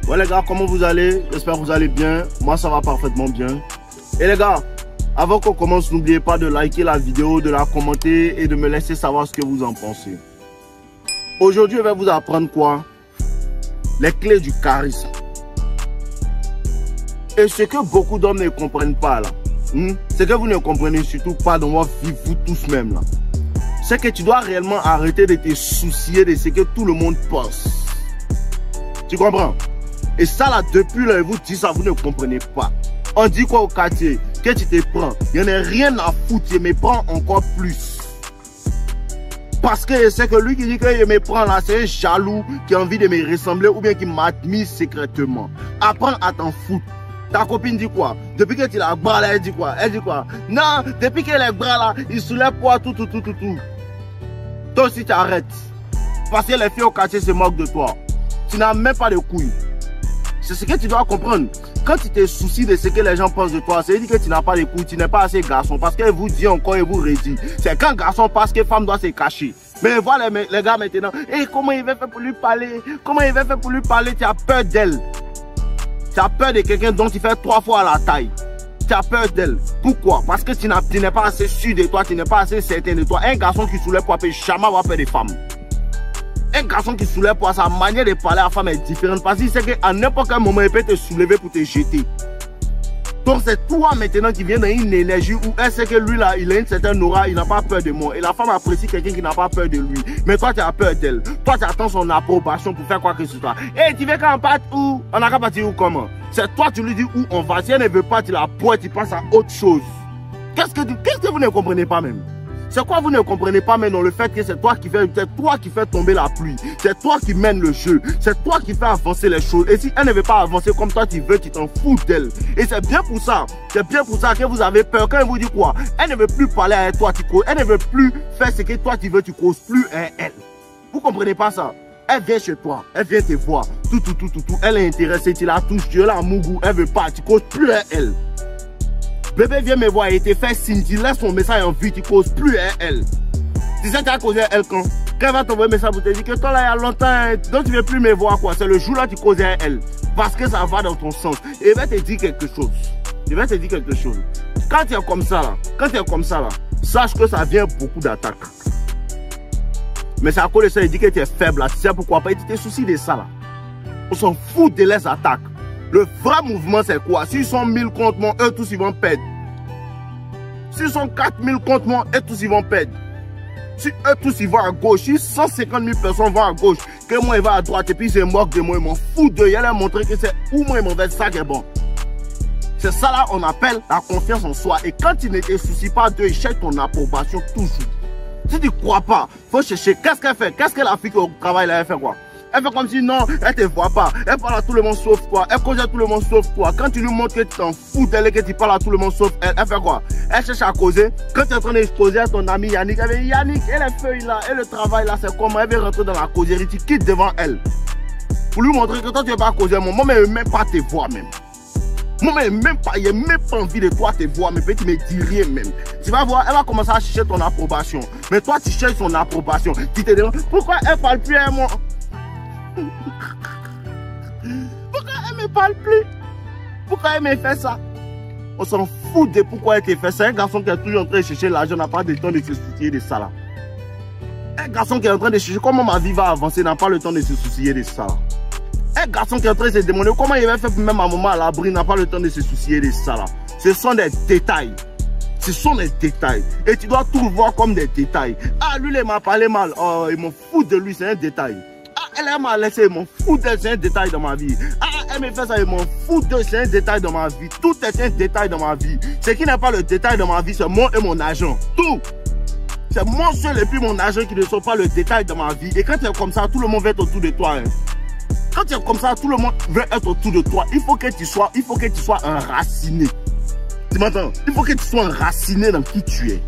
Ouais les gars, comment vous allez? J'espère que vous allez bien. Moi ça va parfaitement bien. Et les gars, avant qu'on commence, n'oubliez pas de liker la vidéo, de la commenter et de me laisser savoir ce que vous en pensez. Aujourd'hui, je vais vous apprendre quoi? Les clés du charisme. Et ce que beaucoup d'hommes ne comprennent pas là, c'est que vous ne comprenez surtout pas dans votre vie, vous tous même là. C'est que tu dois réellement arrêter de te soucier de ce que tout le monde pense. Tu comprends? Et ça là, depuis là, je vous dis ça, vous ne comprenez pas. On dit quoi au quartier? Que tu te prends. Il n'y en a rien à foutre, je me prends encore plus. Parce que c'est que lui qui dit que je me prends là, c'est un jaloux qui a envie de me ressembler ou bien qui m'admire secrètement. Apprends à t'en foutre. Ta copine dit quoi? Depuis que tu l'as bras là, elle dit quoi? Elle dit quoi? Non, depuis que les bras là, ils soulèvent quoi? Tout. Toi aussi tu arrêtes. Parce que les filles au quartier se moquent de toi. Tu n'as même pas de couilles. C'est ce que tu dois comprendre. Quand tu te soucies de ce que les gens pensent de toi, c'est dire que tu n'as pas de couilles, tu n'es pas assez garçon. Parce qu'elle vous dit encore et vous redit. C'est quand garçon parce que femme doit se cacher. Mais voilà les gars maintenant. Et comment il va faire pour lui parler? Comment il va faire pour lui parler? Tu as peur d'elle. Tu as peur de quelqu'un dont tu fais 3 fois la taille. Tu as peur d'elle. Pourquoi? Parce que tu n'es pas assez sûr de toi, tu n'es pas assez certain de toi. Un garçon qui soulève poids peut jamais avoir peur des femmes. Un garçon qui soulève poids, sa manière de parler à la femme est différente. Parce qu'il sait qu'à n'importe quel moment, il peut te soulever pour te jeter. Donc c'est toi maintenant qui viens dans une énergie où elle sait que lui là, il a une certaine aura, il n'a pas peur de moi. Et la femme apprécie quelqu'un qui n'a pas peur de lui. Mais toi tu as peur d'elle. Toi tu attends son approbation pour faire quoi que ce soit. Et tu veux qu'on parte où? On n'a qu'à partir où comment? C'est toi tu lui dis où on va. Si elle ne veut pas, tu la poites, tu passes à autre chose. Qu'est-ce que vous ne comprenez pas même? C'est quoi vous ne comprenez pas maintenant le fait que c'est toi qui fais tomber la pluie. C'est toi qui mène le jeu. C'est toi qui fais avancer les choses. Et si elle ne veut pas avancer comme toi tu veux, tu t'en fous d'elle. Et c'est bien pour ça. C'est bien pour ça que vous avez peur. Quand elle vous dit quoi? Elle ne veut plus parler avec toi, tu causes. Elle ne veut plus faire ce que toi tu veux, tu causes plus à elle. Vous comprenez pas ça? Elle vient chez toi, elle vient te voir. Tout. Elle est intéressée, tu la touches, tu l'as à Mougou, elle veut pas, tu causes plus à elle. Bébé vient me voir et te fait signe, tu laisses son message en vie, tu causes plus à elle. Tu sais, tu as causé à elle quand elle va t'envoyer un message pour te dire que toi là, il y a longtemps, donc tu ne veux plus me voir quoi. C'est le jour là que tu causes à elle. Parce que ça va dans ton sens. Et il va te dire quelque chose. Quand tu es comme ça là, sache que ça vient beaucoup d'attaques. Mais c'est à cause de ça, il dit que tu es faible là. Tu sais pourquoi pas? Tu te soucies de ça là. On s'en fout de les attaques. Le vrai mouvement, c'est quoi? S'ils sont 1000 contre moi, eux tous ils vont perdre. S'ils sont 4000 contre moi, eux tous ils vont perdre. Si eux tous ils vont à gauche, si 150 000 personnes vont à gauche, que moi il va à droite et puis ils se moquent de moi, ils m'en foutent d'eux. Il a montré que c'est où moi ils m'en veulent ça qui est bon. C'est ça là on appelle la confiance en soi. Et quand tu ne te soucies pas d'eux, ils cherchent ton approbation toujours. Si tu ne crois pas, il faut chercher. Qu'est-ce qu'elle fait? Qu'est-ce que la fille au travail là, elle fait quoi? Elle fait comme si non, elle te voit pas. Elle parle à tout le monde sauf toi. Elle cause à tout le monde sauf toi. Quand tu lui montres que tu t'en fous d'elle et que tu parles à tout le monde sauf elle, elle fait quoi? Elle cherche à causer. Quand tu es en train d'exposer à ton ami Yannick, elle dit Yannick, et les feuilles là, et le travail là, c'est comment? Elle veut rentrer dans la causerie, tu quittes devant elle. Pour lui montrer que toi tu ne veux pas causer, moi, mais même pas te voir même. Moi, mais même pas, il n'y a même pas envie de toi te voir, mais tu me dis rien même. Tu vas voir, elle va commencer à chercher ton approbation. Mais toi, tu cherches son approbation. Tu te demandes, pourquoi elle ne parle plus à moi? Pourquoi elle me parle plus? Pourquoi elle me fait ça? On s'en fout de pourquoi elle te fait ça. Un garçon qui est toujours en train de chercher l'argent n'a pas le temps de se soucier de ça là. Un garçon qui est en train de chercher comment ma vie va avancer n'a pas le temps de se soucier de ça là. Un garçon qui est en train de se demander comment il va faire pour même un moment à l'abri n'a pas le temps de se soucier de ça là. Ce sont des détails. Ce sont des détails. Et tu dois tout voir comme des détails. Ah, lui, il m'a parlé mal. Oh, il m'en fout de lui, c'est un détail. Elle m'a laissé, il m'en fout d'elle, c'est un détail dans ma vie. Ah, elle me fait ça, il m'en fout d'elle, c'est un détail dans ma vie. Tout est un détail dans ma vie. Ce qui n'est pas le détail dans ma vie, c'est moi et mon argent. Tout. C'est moi seul et puis mon argent qui ne sont pas le détail dans ma vie. Et quand tu es comme ça, tout le monde va être autour de toi. Hein. Quand tu es comme ça, tout le monde veut être autour de toi. Il faut que tu sois enraciné. Tu m'entends? Il faut que tu sois enraciné dans qui tu es.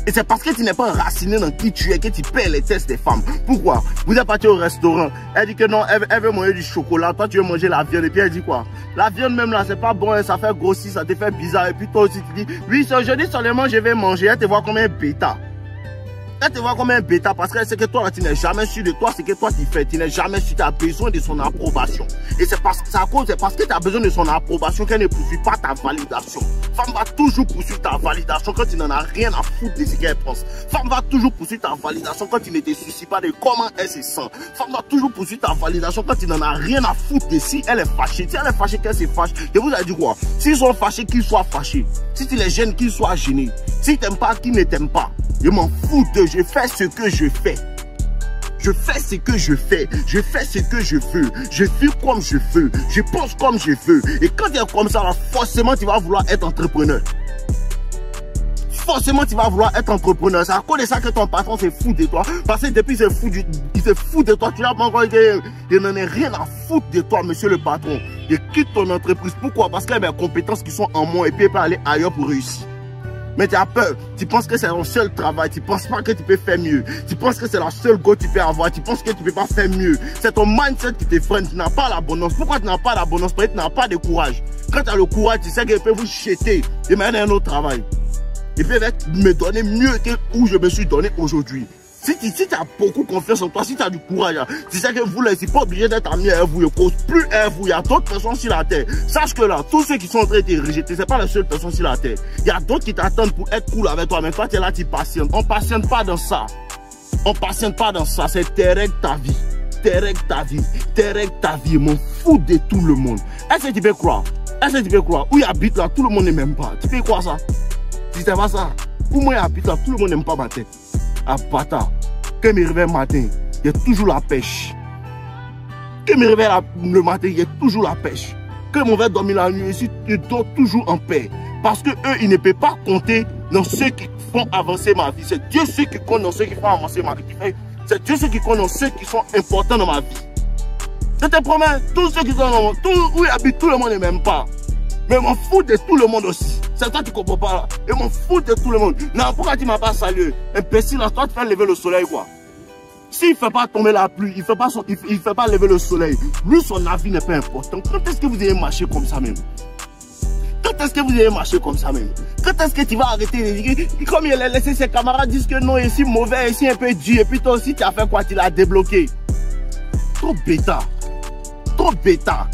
Et c'est parce que tu n'es pas enraciné dans qui tu es que tu perds les tests des femmes. Pourquoi? Vous êtes parti au restaurant. Elle dit que non, elle veut manger du chocolat. Toi, tu veux manger la viande. Et puis elle dit quoi? La viande même là, c'est pas bon. Ça fait grossir, ça te fait bizarre. Et puis toi aussi, tu dis, oui, aujourd'hui seulement je vais manger. Elle te voit comme un bêta. Elle te voit comme un bêta parce qu'elle sait que toi, tu n'es jamais sûr de toi, c'est que toi tu fais. Tu n'es jamais sûr, tu as besoin de son approbation. Et c'est parce que tu as besoin de son approbation qu'elle ne poursuit pas ta validation. Femme va toujours poursuivre ta validation quand tu n'en as rien à foutre de ce qu'elle pense. Femme va toujours poursuivre ta validation quand tu ne te soucies pas de comment elle se sent. Femme va toujours poursuivre ta validation quand tu n'en as rien à foutre de si elle est fâchée. Si elle est fâchée, qu'elle se fâche. Je vous ai dit quoi? S'ils sont fâchés, qu'ils soient fâchés. Si tu les gênes, qu'ils soient gênés. S'ils t'aiment pas, qu'ils ne t'aiment pas. Je m'en fous de, je fais ce que je fais. Je fais ce que je fais. Je fais ce que je veux. Je vis comme je veux. Je pense comme je veux. Et quand tu es comme ça, là, forcément, tu vas vouloir être entrepreneur. Forcément, tu vas vouloir être entrepreneur. C'est à cause de ça que ton patron se fout de toi. Parce que depuis il se fout de toi. Tu n'as pas encore dit, il n'en est rien à foutre de toi, monsieur le patron. Et quitte ton entreprise. Pourquoi? Parce qu'il y a des compétences qui sont en moi et puis il peut aller ailleurs pour réussir. Mais tu as peur, tu penses que c'est ton seul travail, tu penses pas que tu peux faire mieux. Tu penses que c'est la seule go que tu peux avoir, tu penses que tu peux pas faire mieux. C'est ton mindset qui te freine, tu n'as pas l'abondance. Pourquoi tu n'as pas l'abondance? Parce que tu n'as pas de courage. Quand tu as le courage, tu sais qu'il peut vous jeter et mener un autre travail. Il peut me donner mieux que où je me suis donné aujourd'hui. Si tu as beaucoup confiance en toi, si tu as du courage, tu sais que vous, là, c'est pas obligé d'être ami à vous, plus à vous. Il y a d'autres personnes sur la terre. Sache que là, tous ceux qui sont en train de te rejeter, c'est pas la seule personne sur la terre. Il y a d'autres qui t'attendent pour être cool avec toi, mais toi, tu es là, tu patientes. On patiente pas dans ça. On patiente pas dans ça. C'est tes règles, ta vie. Tes règles, ta vie. Tes règles, ta vie. Mon fou de tout le monde. Est-ce que tu peux croire? Est-ce que tu peux croire? Où il habite là, tout le monde n'aime pas. Tu peux croire ça? Tu sais pas ça? Où moi il habite là, tout le monde n'aime pas ma tête. À bâtard. Quand je me réveille le matin, il y a toujours la pêche. Quand je me réveille le matin, il y a toujours la pêche. Quand je vais dormir la nuit ici, je dors toujours en paix. Parce que eux, ils ne peuvent pas compter dans ceux qui font avancer ma vie. C'est Dieu ceux qui compte dans ceux qui font avancer ma vie. C'est Dieu ceux qui compte dans ceux qui sont importants dans ma vie. Je te promets, tous ceux qui sont dans mon monde, où ils habitent, tout le monde ne m'aime pas. Mais je m'en fous de tout le monde aussi. C'est toi qui ne comprends pas là. Je m'en fous de tout le monde. Non, pourquoi tu ne m'as pas salué? Imbécile, là, toi tu fais lever le soleil quoi. S'il ne fait pas tomber la pluie, il ne fait pas lever le soleil. Lui, son avis n'est pas important. Quand est-ce que vous allez marcher comme ça même? Quand est-ce que vous allez marcher comme ça même? Quand est-ce que tu vas arrêter de dire, comme il a laissé ses camarades disent que non, ici mauvais, ici un peu dur, et puis toi aussi tu as fait quoi? Tu l'as débloqué. Trop bêta. Trop bêta.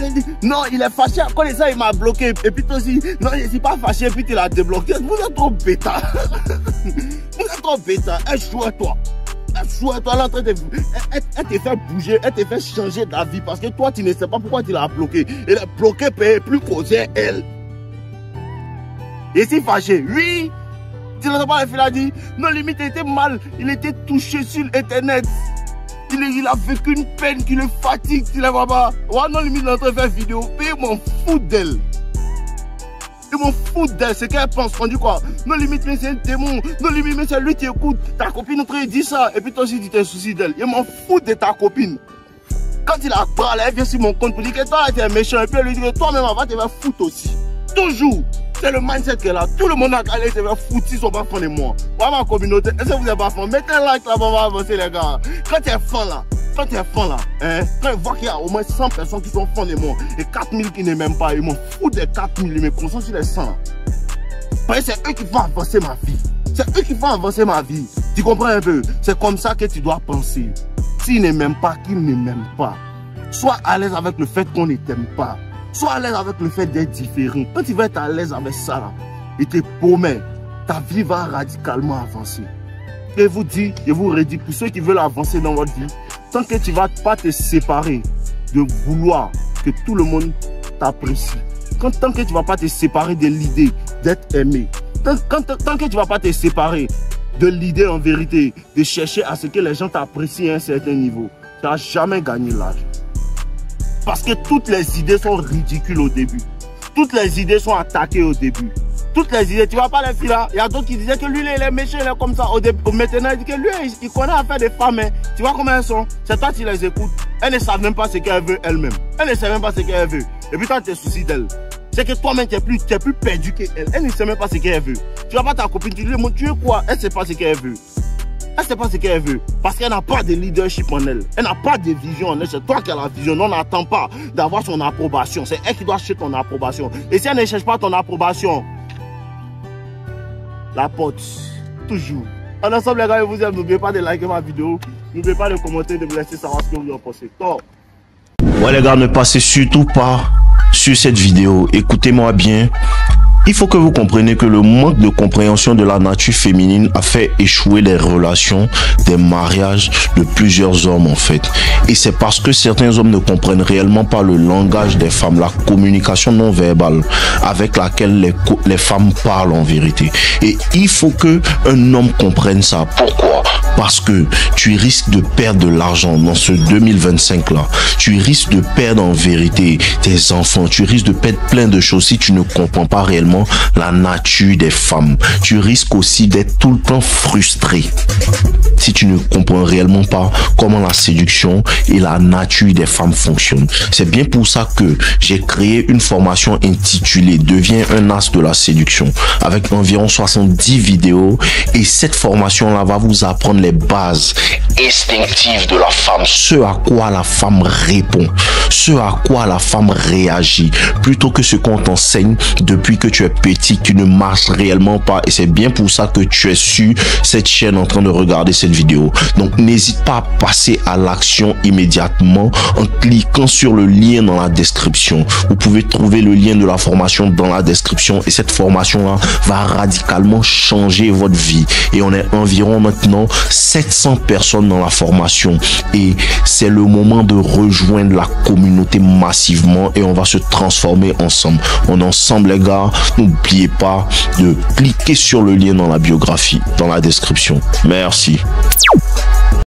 Elle dit, non, il est fâché, quand ça il m'a bloqué, et puis toi aussi, non, je ne suis pas fâché, et puis tu l'as débloqué. Vous êtes trop bêta. Vous êtes trop bêta. Elle joue à toi. Elle joue à toi, elle est en train de... Elle te fait bouger, elle te fait changer ta vie, parce que toi, tu ne sais pas pourquoi tu l'as bloqué. Elle est bloquée, plus causer elle. Et si fâché, oui. Tu n'entends pas, la fille a dit, non, limite, il était mal, il était touché sur Internet. Il a vécu une peine qui le fatigue, tu ne vois pas. Ouais, non, limite, il est en train de faire vidéo. Mais il m'en fout d'elle. Il m'en fout d'elle. C'est qu'elle pense. On dit quoi? Non, limite, mais c'est un démon. Non, limite, mais c'est lui qui écoute. Ta copine est en train de dire ça. Et puis toi aussi, tu te soucies d'elle. Il m'en fout de ta copine. Quand il a parlé, elle vient sur mon compte pour dire que toi, tu es méchant. Et puis elle lui dit que toi-même, on va te faire foutre aussi. Toujours. C'est le mindset qu'elle a. Tout le monde a allé se faire foutre s'ils sont pas fans de moi. Ouais, ma communauté, est-ce que vous n'êtes pas fan? Mettez un like là, on va avancer les gars. Quand tu es fan là, quand il voit qu'il y a au moins 100 personnes qui sont fans de moi et 4000 qui ne m'aiment pas, ils m'en foutent des 4000, ils me concentrent sur les 100. Parce que c'est eux qui font avancer ma vie. C'est eux qui font avancer ma vie. Tu comprends un peu? C'est comme ça que tu dois penser. S'ils ne m'aiment pas, qu'ils ne m'aiment pas. Sois à l'aise avec le fait qu'on ne t'aime pas. Sois à l'aise avec le fait d'être différent. Quand tu vas être à l'aise avec ça, là, et te promets, ta vie va radicalement avancer. Et vous dis, je vous redis, pour ceux qui veulent avancer dans votre vie, tant que tu ne vas pas te séparer de vouloir que tout le monde t'apprécie, tant que tu ne vas pas te séparer de l'idée d'être aimé, tant que tu ne vas pas te séparer de l'idée en vérité de chercher à ce que les gens t'apprécient à un certain niveau, tu n'as jamais gagné l'âge. Parce que toutes les idées sont ridicules au début. Toutes les idées sont attaquées au début. Toutes les idées, tu vois pas les filles là, il y a d'autres qui disaient que lui il est méchant, il est comme ça. Au début, maintenant il dit que lui il connaît à faire des femmes. Hein. Tu vois comment elles sont? C'est toi qui les écoutes. Elles ne savent même pas ce qu'elles veulent elles-mêmes. Elles ne savent même pas ce qu'elles veulent. Et puis toi tu te soucies d'elles. C'est que toi-même tu es plus perdu qu'elle. Elle ne sait même pas ce qu'elle veut. Tu vois pas ta copine, tu lui dis, tu veux quoi? Elle ne sait pas ce qu'elle veut. Elle ne sait pas ce qu'elle veut. Parce qu'elle n'a pas de leadership en elle. Elle n'a pas de vision en elle. C'est toi qui as la vision. On n'attend pas d'avoir son approbation. C'est elle qui doit chercher ton approbation. Et si elle ne cherche pas ton approbation, la porte, toujours, En ensemble les gars, je vous aime. N'oubliez pas de liker ma vidéo. N'oubliez pas de commenter, de me laisser savoir ce que vous en pensez. Ouais les gars, ne passez surtout pas sur cette vidéo. Écoutez-moi bien. Il faut que vous compreniez que le manque de compréhension de la nature féminine a fait échouer les relations, des mariages de plusieurs hommes en fait. Et c'est parce que certains hommes ne comprennent réellement pas le langage des femmes, la communication non verbale avec laquelle les femmes parlent en vérité. Et il faut que un homme comprenne ça. Pourquoi? Parce que tu risques de perdre de l'argent dans ce 2025 là. Tu risques de perdre en vérité tes enfants. Tu risques de perdre plein de choses si tu ne comprends pas réellement la nature des femmes. Tu risques aussi d'être tout le temps frustré si tu ne comprends réellement pas comment la séduction et la nature des femmes fonctionnent. C'est bien pour ça que j'ai créé une formation intitulée Deviens un as de la séduction avec environ 70 vidéos, et cette formation là va vous apprendre les bases instinctives de la femme, ce à quoi la femme répond, ce à quoi la femme réagit, plutôt que ce qu'on t'enseigne depuis que tu es petit, tu ne marches réellement pas. Et c'est bien pour ça que tu es sur cette chaîne en train de regarder cette vidéo. Donc n'hésite pas à passer à l'action immédiatement en cliquant sur le lien dans la description. Vous pouvez trouver le lien de la formation dans la description, et cette formation là va radicalement changer votre vie. Et on est environ maintenant 700 personnes dans la formation, et c'est le moment de rejoindre la communauté massivement, et on va se transformer ensemble. On est ensemble les gars. N'oubliez pas de cliquer sur le lien dans la biographie, dans la description. Merci.